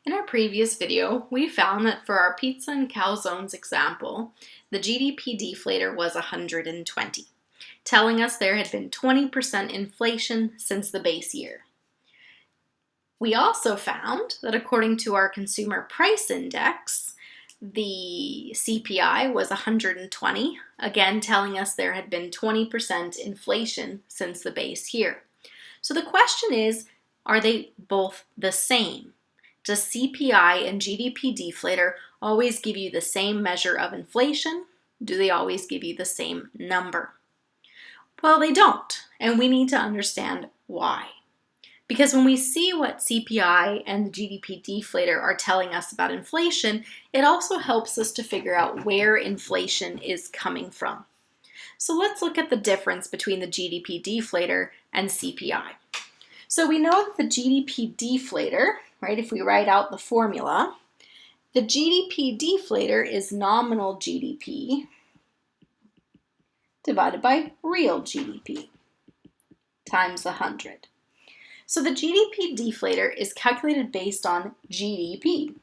In our previous video, we found that for our pizza and calzones example, the GDP deflator was 120, telling us there had been 20% inflation since the base year. We also found that according to our consumer price index, the CPI was 120, again telling us there had been 20% inflation since the base year. So the question is, are they both the same? Does CPI and GDP deflator always give you the same measure of inflation? Do they always give you the same number? Well, they don't, and we need to understand why. Because when we see what CPI and the GDP deflator are telling us about inflation, it also helps us to figure out where inflation is coming from. So let's look at the difference between the GDP deflator and CPI. So we know that the GDP deflator, right, if we write out the formula, the GDP deflator is nominal GDP divided by real GDP times 100. So the GDP deflator is calculated based on GDP.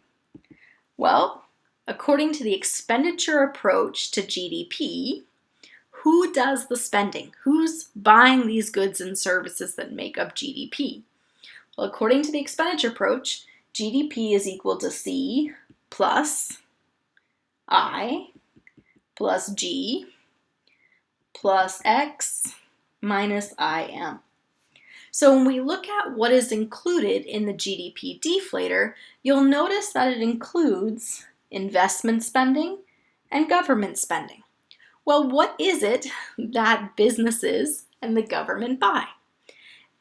Well, according to the expenditure approach to GDP, who does the spending? Who's buying these goods and services that make up GDP? Well, according to the expenditure approach, GDP is equal to C plus I plus G plus X minus IM. So when we look at what is included in the GDP deflator, you'll notice that it includes investment spending and government spending. Well, what is it that businesses and the government buy?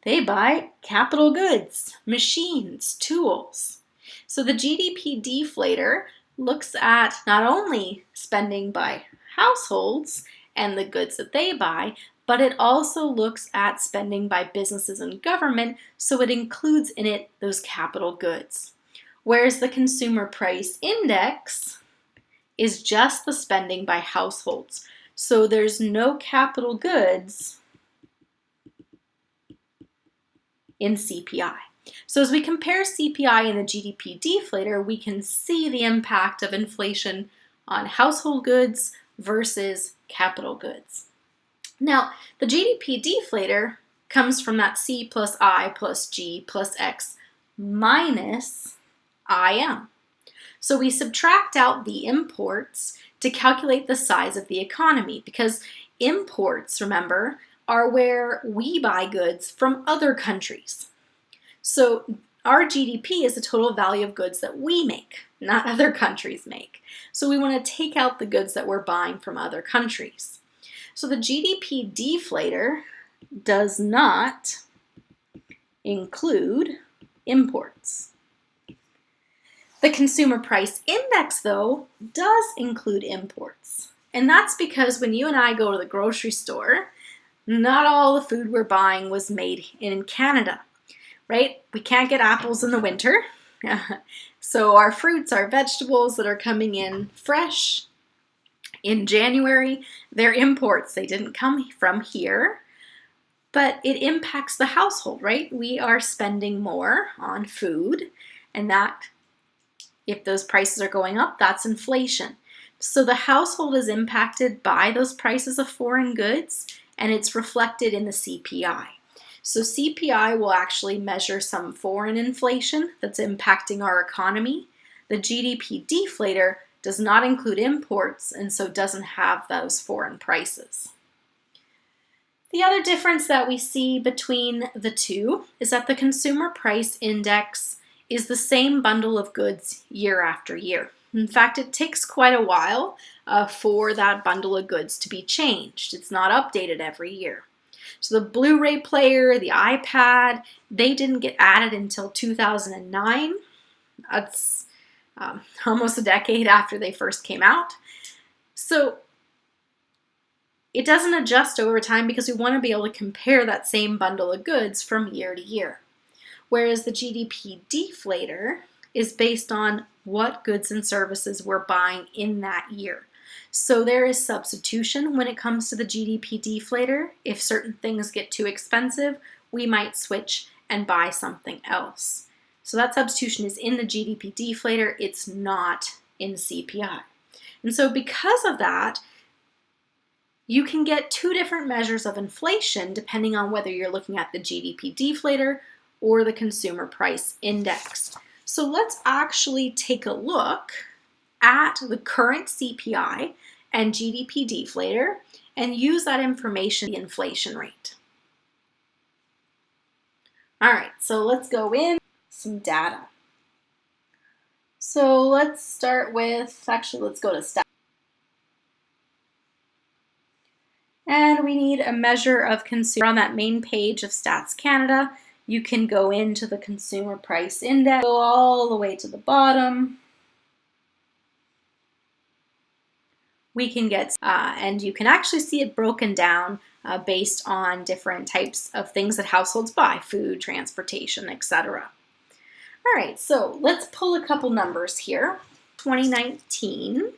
They buy capital goods, machines, tools. So the GDP deflator looks at not only spending by households and the goods that they buy, but it also looks at spending by businesses and government, so it includes in it those capital goods. Whereas the consumer price index is just the spending by households. So there's no capital goods in CPI. So as we compare CPI and the GDP deflator, we can see the impact of inflation on household goods versus capital goods. Now, the GDP deflator comes from that C plus I plus G plus X minus IM. So we subtract out the imports to calculate the size of the economy, because imports, remember, are where we buy goods from other countries. So our GDP is the total value of goods that we make, not other countries make. So we want to take out the goods that we're buying from other countries. So the GDP deflator does not include imports. The consumer price index, though, does include imports. And that's because when you and I go to the grocery store, not all the food we're buying was made in Canada, right? We can't get apples in the winter. So our fruits, our vegetables that are coming in fresh in January, they're imports. They didn't come from here, but it impacts the household, right? We are spending more on food, and that, if those prices are going up, that's inflation. So the household is impacted by those prices of foreign goods, and it's reflected in the CPI. So CPI will actually measure some foreign inflation that's impacting our economy. The GDP deflator does not include imports, and so doesn't have those foreign prices. The other difference that we see between the two is that the consumer price index is the same bundle of goods year after year. In fact, it takes quite a while for that bundle of goods to be changed. It's not updated every year. So the Blu-ray player, the iPad, they didn't get added until 2009. That's almost a decade after they first came out. So it doesn't adjust over time because we want to be able to compare that same bundle of goods from year to year. Whereas the GDP deflator is based on what goods and services we're buying in that year. So there is substitution when it comes to the GDP deflator. If certain things get too expensive, we might switch and buy something else. So that substitution is in the GDP deflator, it's not in CPI. And so because of that, you can get two different measures of inflation depending on whether you're looking at the GDP deflator or the consumer price index. So let's actually take a look at the current CPI and GDP deflator and use that information, the inflation rate. All right, so let's go in some data. So let's start with, actually let's go to stats. And we need a measure of consumer. On that main page of Stats Canada, you can go into the consumer price index, go all the way to the bottom. We can get, and you can actually see it broken down based on different types of things that households buy, food, transportation, etc. All right, so let's pull a couple numbers here. 2019,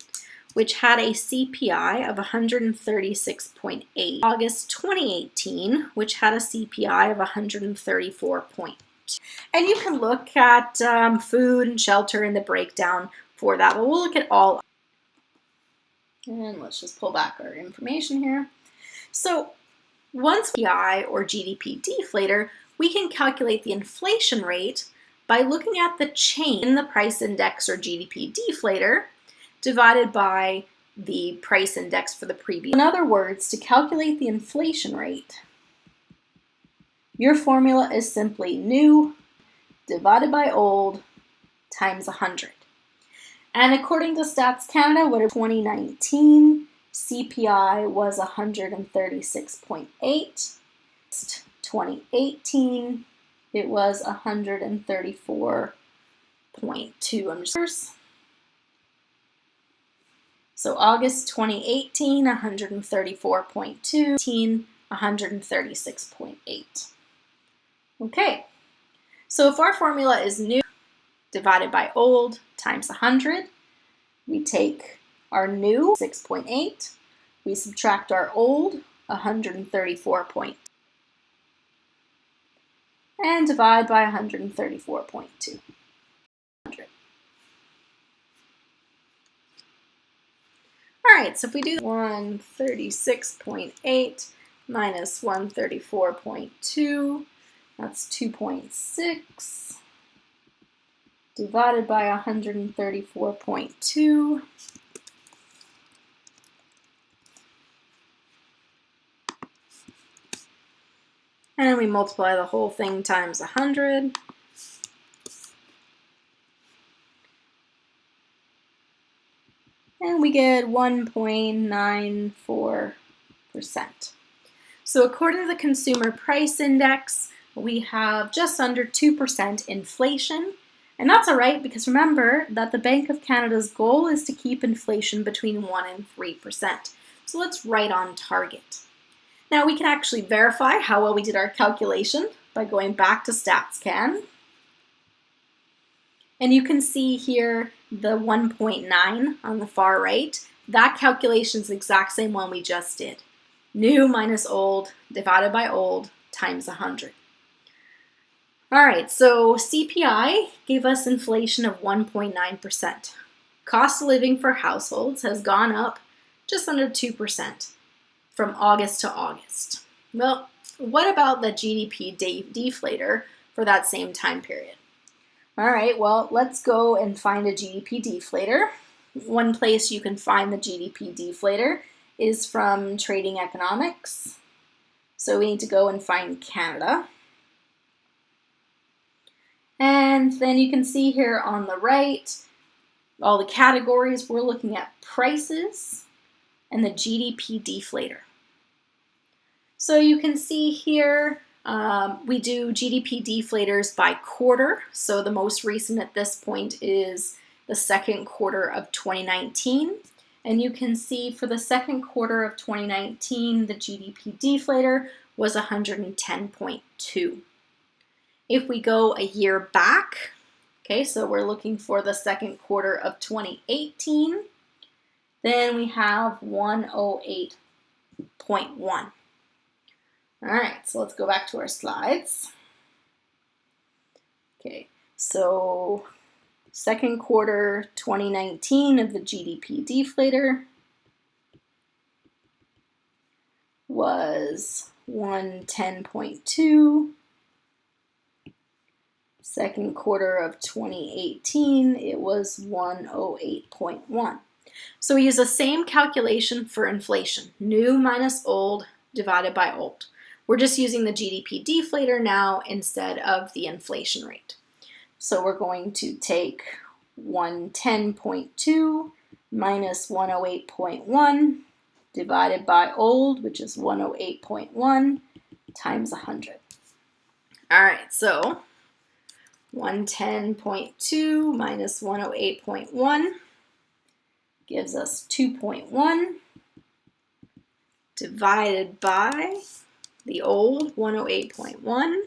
which had a CPI of 136.8. August 2018, which had a CPI of 134.2. And you can look at food and shelter in the breakdown for that, but we'll look at all. And let's just pull back our information here. So once CPI or GDP deflator, we can calculate the inflation rate by looking at the change in the price index or GDP deflator divided by the price index for the previous. In other words, to calculate the inflation rate, your formula is simply new divided by old times 100. And according to Stats Canada, what 2019 CPI was 136.8. 2018, it was 134.2. So August 2018, 134.2, 136.8. Okay, so if our formula is new divided by old times 100, we take our new 6.8, we subtract our old 134.2, and divide by 134.2. All right, so if we do 136.8 minus 134.2, that's 2.6 divided by 134.2. And we multiply the whole thing times 100. And we get 1.94%. So according to the Consumer Price Index, we have just under 2% inflation. And that's all right, because remember that the Bank of Canada's goal is to keep inflation between 1% and 3%. So let's right on target. Now we can actually verify how well we did our calculation by going back to StatsCan. And you can see here the 1.9 on the far right. That calculation is the exact same one we just did. New minus old divided by old times 100. All right, so CPI gave us inflation of 1.9%. Cost of living for households has gone up just under 2% from August to August. Well, what about the GDP deflator for that same time period? All right, well, let's go and find a GDP deflator. One place you can find the GDP deflator is from Trading Economics. So we need to go and find Canada. And then you can see here on the right, all the categories. We're looking at prices and the GDP deflator. So you can see here, we do GDP deflators by quarter. So the most recent at this point is the second quarter of 2019. And you can see for the second quarter of 2019, the GDP deflator was 110.2. If we go a year back, okay, so we're looking for the second quarter of 2018, then we have 108.1. All right, so let's go back to our slides. Okay, So second quarter 2019 of the GDP deflator was 110.2. Second quarter of 2018, it was 108.1. So we use the same calculation for inflation, new minus old divided by old. We're just using the GDP deflator now instead of the inflation rate. So we're going to take 110.2 minus 108.1 divided by old, which is 108.1 times 100. All right, so 110.2 minus 108.1 gives us 2.1 divided by the old 108.1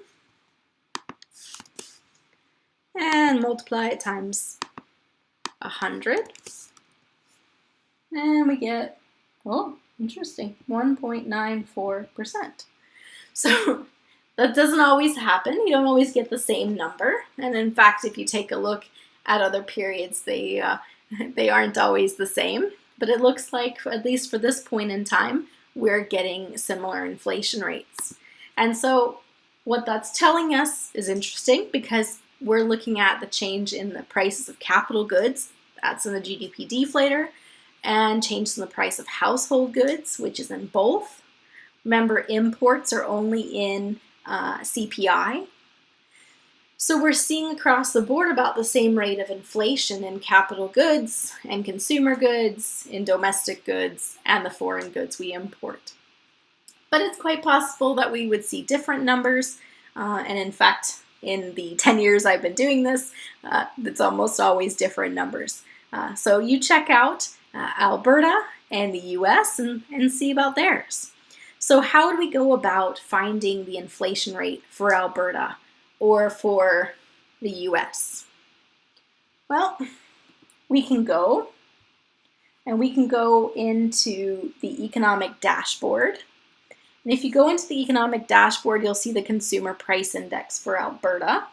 and multiply it times 100. And we get, oh, interesting, 1.94%. So that doesn't always happen. You don't always get the same number. And in fact, if you take a look at other periods, they aren't always the same. But it looks like, at least for this point in time, we're getting similar inflation rates. And so what that's telling us is interesting because we're looking at the change in the prices of capital goods, that's in the GDP deflator, and change in the price of household goods, which is in both. Remember, imports are only in CPI. So we're seeing across the board about the same rate of inflation in capital goods and consumer goods, in domestic goods, and the foreign goods we import. But it's quite possible that we would see different numbers, and in fact, in the 10 years I've been doing this, it's almost always different numbers. So you check out Alberta and the US and see about theirs. So how do we go about finding the inflation rate for Alberta or for the US? Well, we can go into the economic dashboard. And if you go into the economic dashboard, you'll see the consumer price index for Alberta.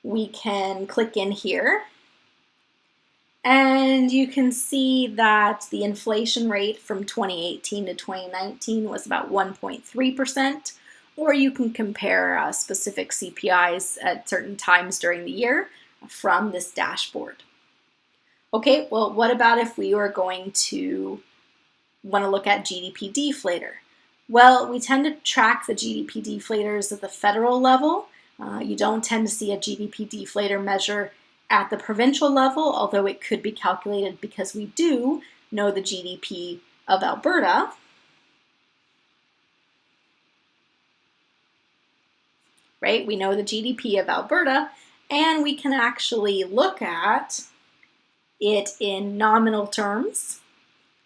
We can click in here. And you can see that the inflation rate from 2018 to 2019 was about 1.3%, or you can compare specific CPIs at certain times during the year from this dashboard. Okay, well, what about if we were going to want to look at GDP deflator? Well, we tend to track the GDP deflators at the federal level. You don't tend to see a GDP deflator measure at the provincial level, although it could be calculated because we do know the GDP of Alberta. Right? We know the GDP of Alberta, and we can actually look at it in nominal terms.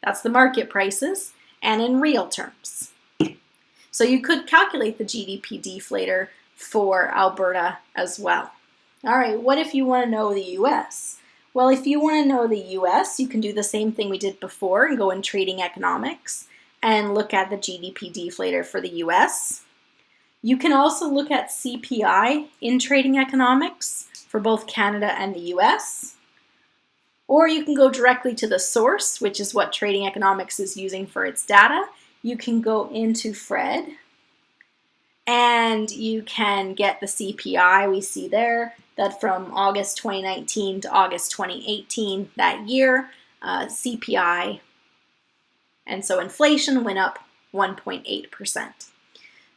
That's the market prices, and in real terms. So you could calculate the GDP deflator for Alberta as well. All right, what if you want to know the US? Well, if you want to know the US, you can do the same thing we did before and go in trading economics and look at the GDP deflator for the US. You can also look at CPI in trading economics for both Canada and the US. Or you can go directly to the source, which is what trading economics is using for its data. You can go into Fred and you can get the CPI we see there, that from August 2019 to August 2018, that year, CPI, and so inflation went up 1.8%.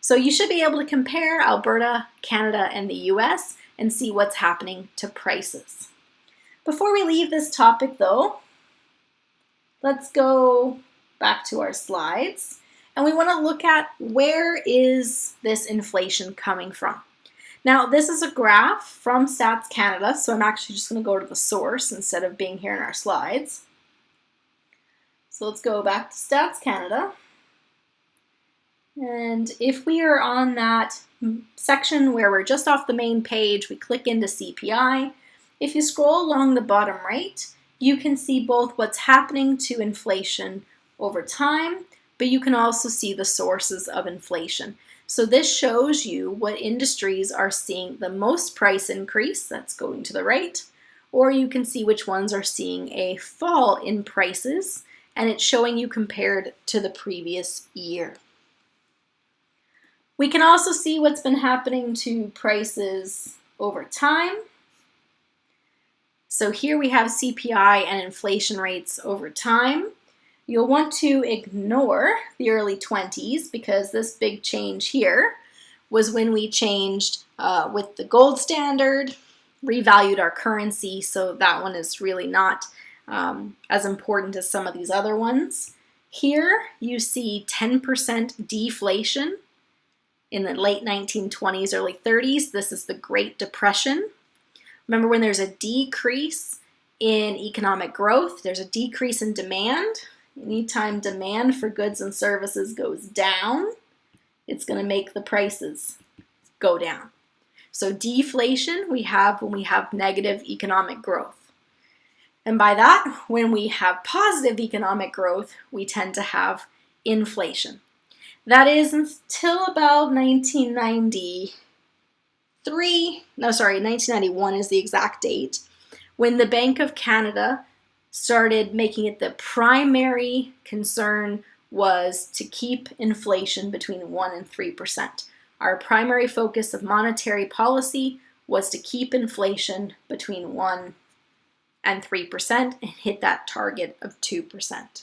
So you should be able to compare Alberta, Canada, and the US and see what's happening to prices. Before we leave this topic though, let's go back to our slides. And we want to look at where is this inflation coming from. Now, this is a graph from Stats Canada, so I'm actually just going to go to the source instead of being here in our slides. So let's go back to Stats Canada. And if we are on that section where we're just off the main page, we click into CPI. If you scroll along the bottom right, you can see both what's happening to inflation over time, but you can also see the sources of inflation. So this shows you what industries are seeing the most price increase, that's going to the right, or you can see which ones are seeing a fall in prices, and it's showing you compared to the previous year. We can also see what's been happening to prices over time. So here we have CPI and inflation rates over time. You'll want to ignore the early 20s because this big change here was when we changed with the gold standard, revalued our currency, so that one is really not as important as some of these other ones. Here you see 10% deflation in the late 1920s, early 30s. This is the Great Depression. Remember, when there's a decrease in economic growth, there's a decrease in demand. Anytime demand for goods and services goes down, it's going to make the prices go down. So deflation we have when we have negative economic growth. And by that, when we have positive economic growth, we tend to have inflation. That is until about 1991 is the exact date, when the Bank of Canada started making it the primary concern was to keep inflation between 1 and 3%. Our primary focus of monetary policy was to keep inflation between 1 and 3% and hit that target of 2%.